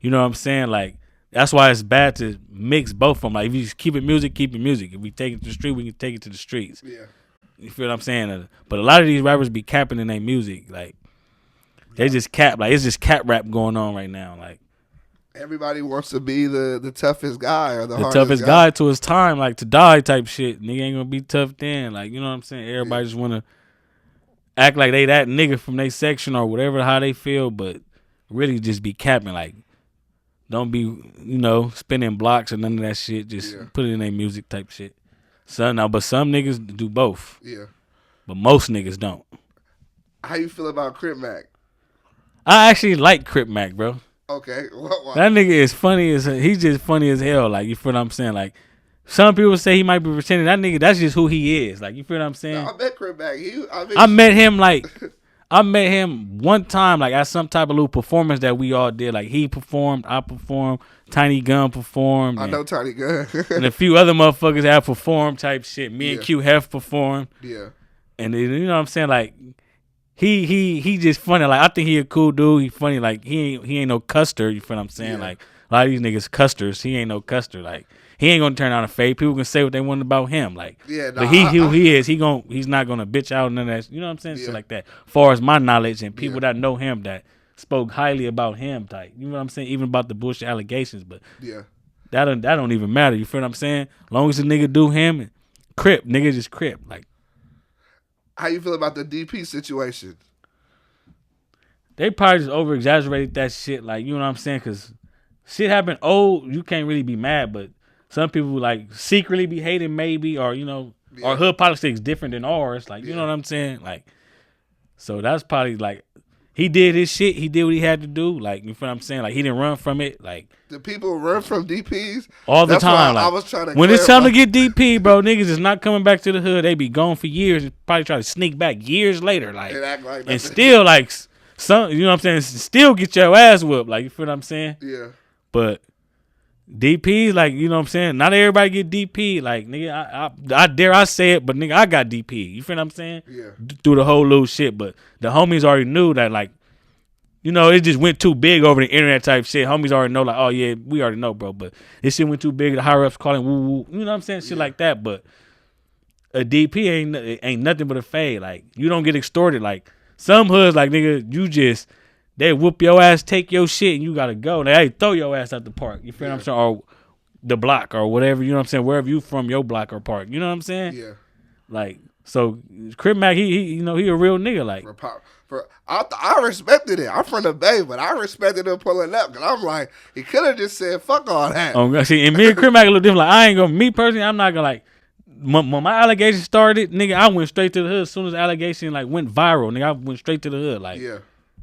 you know what I'm saying? Like that's why it's bad to mix both of them. Like if you just keep it music, keep it music. If we take it to the street, we can take it to the streets. Yeah. You feel what I'm saying? But a lot of these rappers be capping in their music. Like they just cap. Like it's just cap rap going on right now. Like everybody wants to be the toughest guy or the toughest guy to his time, like to die type shit. Nigga ain't gonna be tough then. Like, you know what I'm saying? Everybody just wanna act like they that nigga from their section or whatever, how they feel, but really just be capping. Like, don't be, spinning blocks or none of that shit. Just put it in their music type shit. But some niggas do both. Yeah. But most niggas don't. How you feel about Crip Mac? I actually like Crip Mac, bro. Okay. Why? That nigga is funny he's just funny as hell. Like, you feel what I'm saying? Like, some people say he might be pretending. That nigga, that's just who he is. Like, you feel what I'm saying? No, I met Crip Mac. I met him I met him one time, like at some type of little performance that we all did. Like he performed, I performed, Tiny Gun performed. I know Tiny Gun. And a few other motherfuckers have performed type shit. Me and Q Hef performed. Yeah. And then, you know what I'm saying? Like he just funny. Like I think he a cool dude. He funny. Like he ain't no custer. You feel what I'm saying? Yeah. Like a lot of these niggas custers. He ain't no custer. Like he ain't gonna turn out a fake. People can say what they want about him. Like, but he is. He's not gonna bitch out none of that. You know what I'm saying? Yeah. Shit like that. Far as my knowledge and people that know him that spoke highly about him. Type. You know what I'm saying? Even about the bullshit allegations. But that don't even matter. You feel what I'm saying? As long as the nigga do him, and Crip, nigga just Crip. Like, how you feel about the DP situation? They probably just over exaggerated that shit. Like, you know what I'm saying? Because shit happened old. You can't really be mad, but. Some people like secretly be hating maybe or, our hood politics different than ours. Like, you know what I'm saying? Like, so that's probably like, he did his shit. He did what he had to do. Like, you feel what I'm saying? Like, he didn't run from it. Like, the people run from DPs? All the time. Like, I was trying to when it's time to get DP, bro, niggas is not coming back to the hood. They be gone for years and probably try to sneak back years later. Like, and still like, some, you know what I'm saying? Still get your ass whooped. Like, you feel what I'm saying? Yeah. But DPs, like, you know what I'm saying? Not everybody get DP. Like, nigga, I dare I say it, but nigga, I got DP. You feel what I'm saying? Yeah. Through the whole little shit. But the homies already knew that, like, it just went too big over the internet type shit. Homies already know, like, oh, yeah, we already know, bro. But this shit went too big. The higher ups calling woo woo. You know what I'm saying? Shit like that. But a DP ain't nothing but a fade. Like, you don't get extorted. Like, some hoods, like, nigga, they whoop your ass, take your shit, and you gotta go. They throw your ass out the park. You feel what I'm saying? Or the block or whatever, you know what I'm saying? Wherever you from, your block or park. You know what I'm saying? Yeah. Like, so Crip Mac, he a real nigga. Like, I respected it. I'm from the Bay, but I respected him pulling up because I'm like, he could have just said, fuck all that. Oh, see, and me and Crip Mac a little different. Like, me personally, I'm not gonna like, when my allegation started, nigga, I went straight to the hood as soon as the allegation like went viral. Nigga, I went straight to the hood. Like, yeah.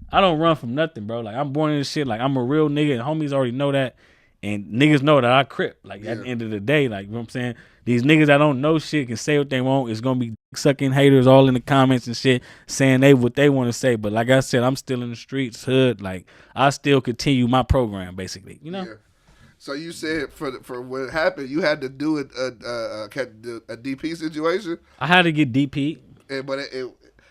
I don't run from nothing, bro. Like, I'm born in this shit. Like, I'm a real nigga, and homies already know that. And niggas know that I Crip. Like at the end of the day, like you know what I'm saying? These niggas that don't know shit can say what they want. It's gonna be sucking haters all in the comments and shit, saying what they want to say. But like I said, I'm still in the streets, hood. Like I still continue my program, basically. You know. Yeah. So you said for what happened, you had to do it a DP situation. I had to get DP, but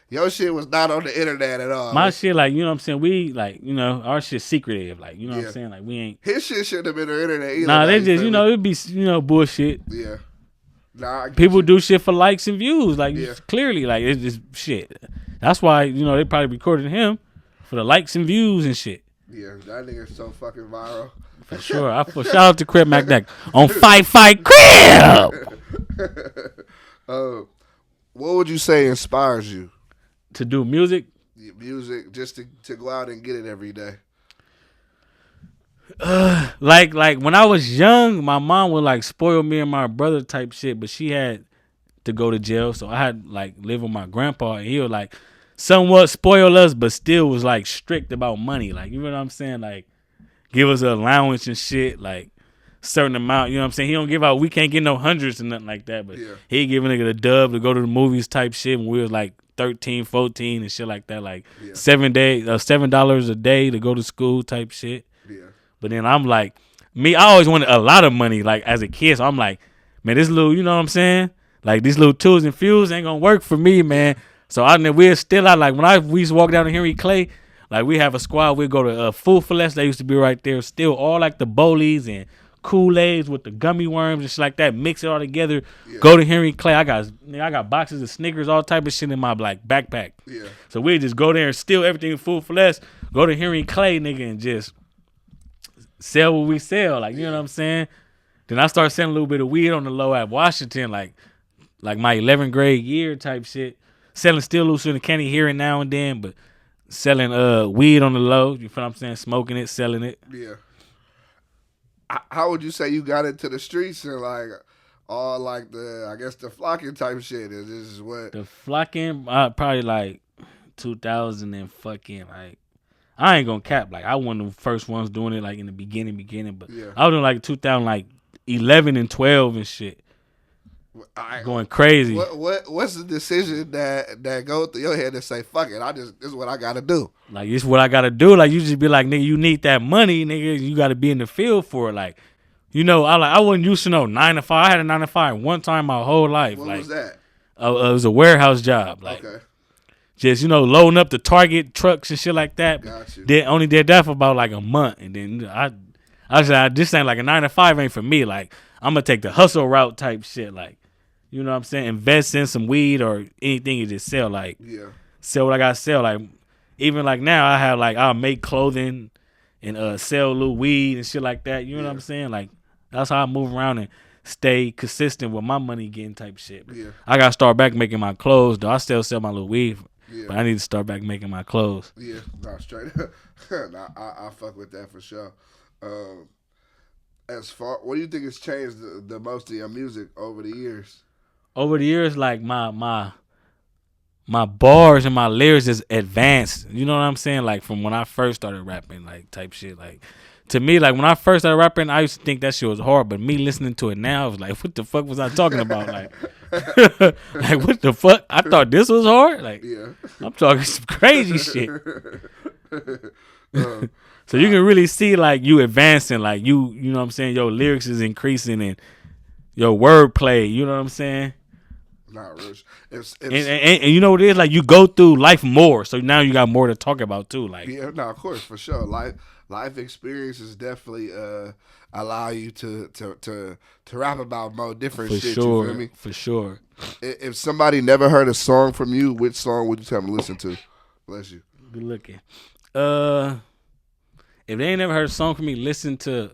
your shit was not on the internet at all. My shit, like, you know what I'm saying? We, like, you know, our shit secretive. Like, you know what I'm saying? Like, we ain't. His shit shouldn't have been on the internet either. Nah, they just, you know, it'd be, you know, bullshit. Yeah. Nah, people do shit for likes and views. Like, clearly, like, it's just shit. That's why, you know, they probably recorded him for the likes and views and shit. Yeah, that nigga's so fucking viral. For sure. Shout out to Crip MacDack on Fight Crip! What would you say inspires you? To do music? Music, just to go out and get it every day. Like when I was young, my mom would like spoil me and my brother type shit, but she had to go to jail, so I had like live with my grandpa, and he would like somewhat spoil us, but still was like strict about money. Like, you know what I'm saying? Like, give us an allowance and shit, like certain amount. You know what I'm saying? He don't give out. We can't get no hundreds and nothing like that, but he give a nigga the dub to go to the movies type shit when we was like 13, 14 and shit like that. Like $7 a day to go to school type shit. Yeah. But then I'm like, I always wanted a lot of money, like as a kid. So I'm like, man, this little, you know what I'm saying? Like these little tools and fuels ain't gonna work for me, man. So we're still out. Like when we used to walk down to Henry Clay, like we have a squad. We go to Food for Less. They used to be right there. Still all like the Bolies and Kool-Aids with the gummy worms and shit like that. Mix it all together. Yeah. Go to Henry Clay. I got boxes of Snickers, all type of shit in my like backpack. Yeah. So we just go there and steal everything in Food for Less. Go to Henry Clay, nigga, and just sell what we sell. Like, you know what I'm saying? Then I started selling a little bit of weed on the low at Washington, like my 11th grade year type shit. Selling still loose in the candy here and now and then, but selling weed on the low. You feel what I'm saying? Smoking it, selling it. Yeah. How would you say you got into the streets and like all like the flocking type shit? Is this what the flocking? Probably like 2000 and fucking like. I ain't gonna cap. Like I wasn't the first ones doing it like in the beginning, but I was doing like 2011 and 12 and shit. Going crazy. What's the decision that go through your head to say fuck it? This is what I gotta do. Like this is what I gotta do. Like you just be like, nigga, you need that money, nigga. You gotta be in the field for it. Like, you know, I wasn't used to no 9 to 5. I had a 9 to 5 one time my whole life. What like, was that? It was a warehouse job. Like, just, you know, loading up the Target trucks and shit like that. Got you. Only did that for about like a month, and then I said, this ain't like a 9 to 5 ain't for me. Like, I'm gonna take the hustle route type shit. Like, you know what I'm saying? Invest in some weed or anything you just sell. Like, sell what I gotta sell. Like, even like now, I have like I'll make clothing and sell a little weed and shit like that. You know what I'm saying? Like, that's how I move around and stay consistent with my money getting type shit. But I gotta start back making my clothes though. I still sell my little weed, but I need to start back making my clothes. Yeah, nah, straight. Nah, I fuck with that for sure. As far, what do you think has changed the most of your music over the years? Over the years, like my bars and my lyrics is advanced. You know what I'm saying? Like from when I first started rapping, like type shit. Like to me, like when I first started rapping, I used to think that shit was hard. But me listening to it now, I was like, what the fuck was I talking about? Like, like what the fuck? I thought this was hard. Like, I'm talking some crazy shit. So you can really see like you advancing, like you know what I'm saying. Your lyrics is increasing and your wordplay. You know what I'm saying? Not Rich. And you know what it is? Like you go through life more, so now you got more to talk about too. Like of course, for sure. Life experiences definitely allow you to rap about more different shit. Sure, you feel me? For sure. If somebody never heard a song from you, which song would you tell them to listen to? Bless you. Good looking. If they ain't never heard a song from me, listen to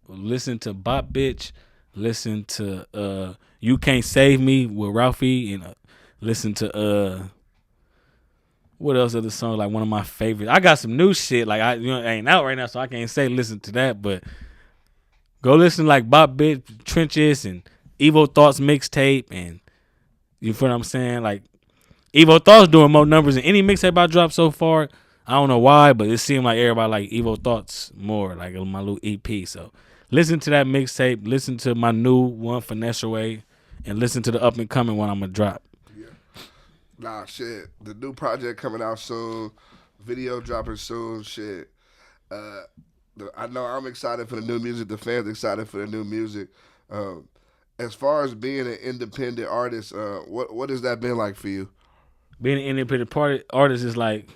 Bop Bitch. Listen to You Can't Save Me with Ralphie, and listen to what else are the songs, like one of my favorites. I got some new shit, like it ain't out right now, so I can't say listen to that, but go listen to like Bop Bitch, Trenches, and Evo Thoughts mixtape, and you feel what I'm saying? Like Evo Thoughts doing more numbers than any mixtape I dropped so far. I don't know why, but it seemed like everybody like Evo Thoughts more, like my little EP. So listen to that mixtape, listen to my new one, Finesser Way, and listen to the up and coming one I'm gonna drop. Yeah. Nah, shit. The new project coming out soon. Video dropping soon. Shit. I know I'm excited for the new music. The fans excited for the new music. As far as being an independent artist, what has that been like for you? Being an independent artist is like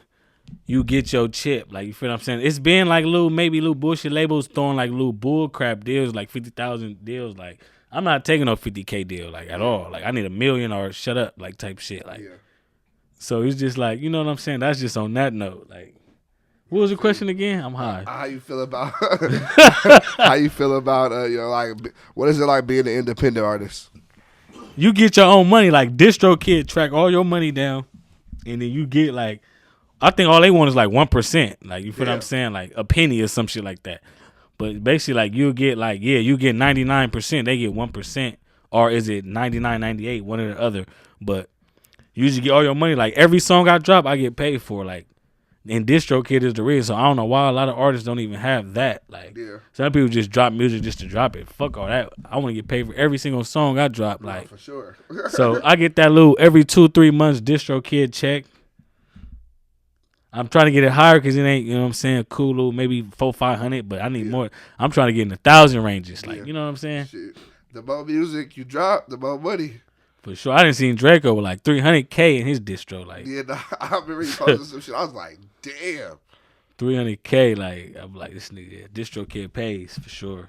you get your chip. Like, you feel what I'm saying? It's been like maybe little bullshit labels throwing like little bull crap deals, like 50,000 deals. Like, I'm not taking no 50K deal like at all. Like, I need $1 million or shut up like type shit. Like, so it's just like, you know what I'm saying? That's just on that note. Like, what was the question again? I'm high. How you feel about like what is it like being an independent artist? You get your own money. Like, DistroKid track all your money down, and then you get like, I think all they want is like 1%. Like, you feel what I'm saying? Like a penny or some shit like that. But basically, like, you get like, you get 99%, they get 1%, or is it 99, 98, one or the other? But you usually get all your money. Like, every song I drop, I get paid for. Like, and DistroKid is the real. So I don't know why a lot of artists don't even have that. Like, some people just drop music just to drop it. Fuck all that. I want to get paid for every single song I drop. Like, for sure. So I get that little every 2-3 months DistroKid check. I'm trying to get it higher because it ain't, you know what I'm saying, cool little maybe 400-500, but I need more. I'm trying to get in the 1,000 ranges. Like, you know what I'm saying? Shit. The more music you drop, the more money. For sure. I didn't see Drakeo with like 300K in his distro. Like, I remember he posted some shit. I was like, damn. 300K. Like, I'm like, this nigga, DistroKid pays for sure.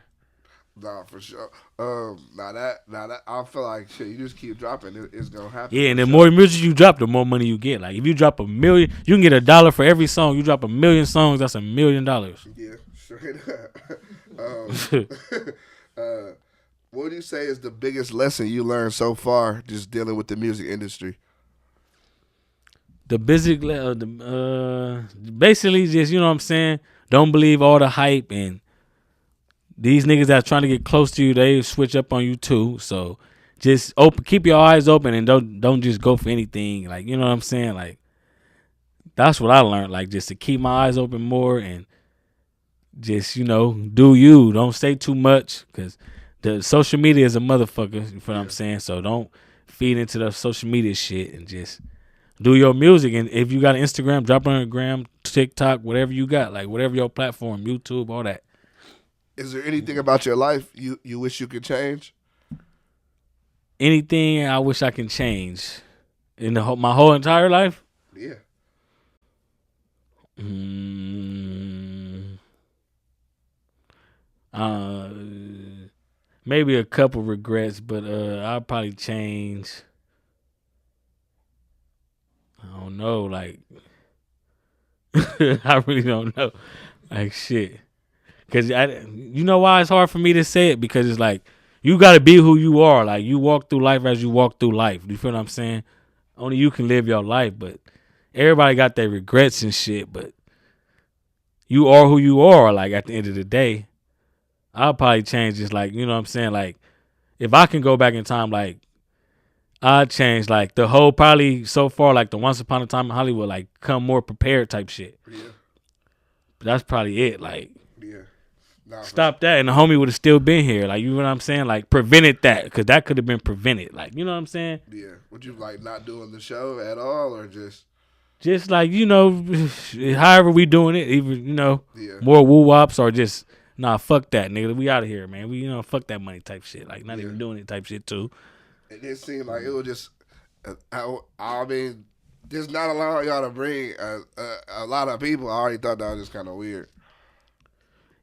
Nah, for sure. Now that I feel like shit. You just keep dropping, it's gonna happen. Yeah, and the more music you drop, the more money you get. Like, if you drop $1 million, you can get $1 for every song. You drop 1 million songs, that's $1 million. Yeah, straight up. What do you say is the biggest lesson you learned so far, just dealing with the music industry? The basic, basically just, you know what I'm saying, don't believe all the hype, and these niggas that are trying to get close to you, they switch up on you too. So just keep your eyes open and don't just go for anything. Like, you know what I'm saying? Like, that's what I learned. Like, just to keep my eyes open more and just, you know, do you. Don't say too much because the social media is a motherfucker. You feel what I'm saying? So don't feed into the social media shit and just do your music. And if you got an Instagram, drop it on Instagram, TikTok, whatever you got, like whatever your platform, YouTube, all that. Is there anything about your life you wish you could change? Anything I wish I can change in my whole entire life? Yeah. Maybe a couple regrets, but I'll probably change. I don't know, like I really don't know, like shit. Cause you know why it's hard for me to say it? Because it's like you gotta be who you are. Like, you walk through life as you walk through life. You feel what I'm saying? Only you can live your life, but everybody got their regrets and shit. But you are who you are. Like, at the end of the day, I'll probably change just like, you know what I'm saying? Like, if I can go back in time, like, I'd change like the whole, probably so far, like the Once Upon a Time in Hollywood, like come more prepared type shit. Yeah. But that's probably it. Like, yeah. Stop that, and the homie would have still been here. Like, you know what I'm saying? Like, prevented that, because that could have been prevented. Like, you know what I'm saying? Yeah. Would you like not doing the show at all, or just like, you know, however we doing it, even, you know, more woo wops, or just nah, fuck that, nigga. We out of here, man. We, you know, fuck that money type shit. Like, not even doing it type shit too. It seemed like it was just. I mean, just not allowing y'all to bring a lot of people. I already thought that was just kind of weird.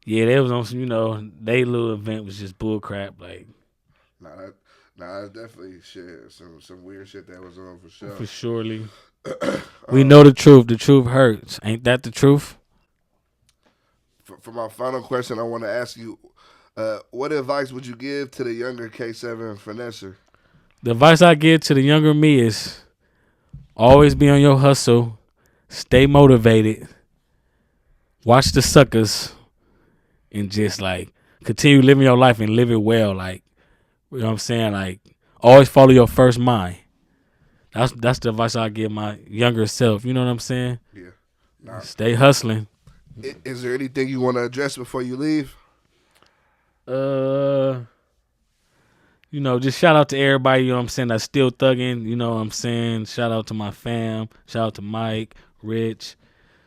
Yeah, they was on some, you know, they little event was just bull crap. Like, that's definitely shit. Some weird shit that was on for sure. For surely. We know the truth. The truth hurts. Ain't that the truth? For my final question, I want to ask you, what advice would you give to the younger K7 Finesser? The advice I give to the younger me is always be on your hustle. Stay motivated. Watch the suckers. And just, like, continue living your life and live it well. Like, you know what I'm saying? Like, always follow your first mind. That's the advice I give my younger self. You know what I'm saying? Yeah. Stay hustling. Is there anything you want to address before you leave? Just shout out to everybody, you know what I'm saying, that's still thugging, you know what I'm saying? Shout out to my fam. Shout out to Mike, Rich,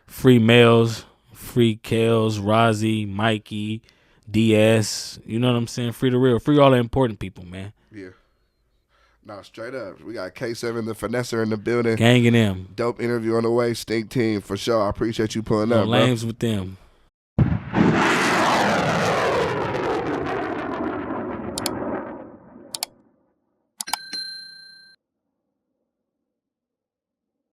Free Males, Free Kels, Rozzy, Mikey, DS, you know what I'm saying? Free the real. Free all the important people, man. Yeah. No, straight up. We got K7 The Finesser in the building. Gang in them. Dope interview on the way. Stink team, for sure. I appreciate you pulling No up, lames bro. with them.